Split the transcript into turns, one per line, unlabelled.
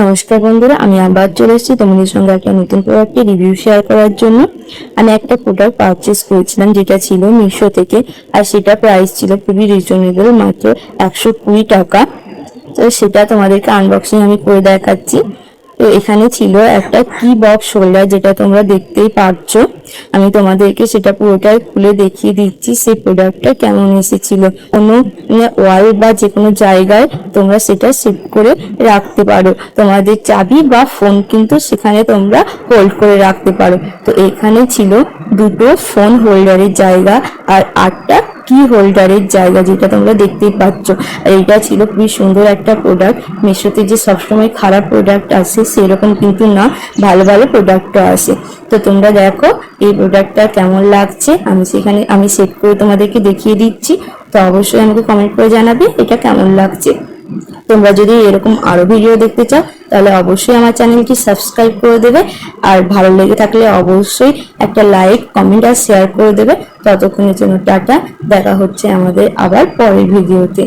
নমস্কার বন্ধুরা, আমি আবার চলে এসেছি তোমাদের সঙ্গে একটা নতুন প্রোডাক্টের রিভিউ শেয়ার করার জন্য। আমি একটা প্রোডাক্ট পারচেস করেছিলাম যেটা ছিল মিশো থেকে, আর সেটা প্রাইস ছিল খুবই রিজনেবল, মাত্র 120 টাকা। তো সেটা তোমাদেরকে আনবক্সিং আমি করে দেখাচ্ছি। তো এখানে ছিল একটা কি বক্স হোল্ডার, যেটা তোমরা দেখতেই পাচ্ছ। আমি তোমাদেরকে সেটা পুরোটাই খুলে দেখিয়ে দিচ্ছি সেই প্রোডাক্টটা কেমন এসেছিল। কোনো ওয়াল বা যে কোনো জায়গায় তোমরা সেটা সেট করে রাখতে পারো, তোমাদের চাবি বা ফোন কিন্তু সেখানে তোমরা হোল্ড করে রাখতে পারো। তো এখানে ছিল দুটো ফোন হোল্ডারের জায়গা আর 8টা কি হোল্ডারের জায়গা, যেটা তোমরা দেখতেই পাচ্ছ। আর এটা ছিল খুবই সুন্দর একটা প্রোডাক্ট। মিশোতে যে সবসময় খারাপ প্রোডাক্ট আসে সেরকম কিন্তু না, ভালো ভালো প্রোডাক্টও আসে। তো তোমরা দেখো এই প্রোডাক্টটা কেমন লাগছে, আমি সেট করে তোমাদেরকে দেখিয়ে দিচ্ছি। তো অবশ্যই আমাকে কমেন্ট করে জানাবে এটা কেমন লাগছে। তোমরা যদি এরকম আরো ভিডিও দেখতে চাও তাহলে অবশ্যই আমার চ্যানেলটি সাবস্ক্রাইব করে দেবে, আর ভালো লেগে থাকলে অবশ্যই একটা লাইক, কমেন্ট আর শেয়ার করে দেবে। ততক্ষণের জন্য টাটা, দেখা হচ্ছে আমাদের আবার পরের ভিডিওতে।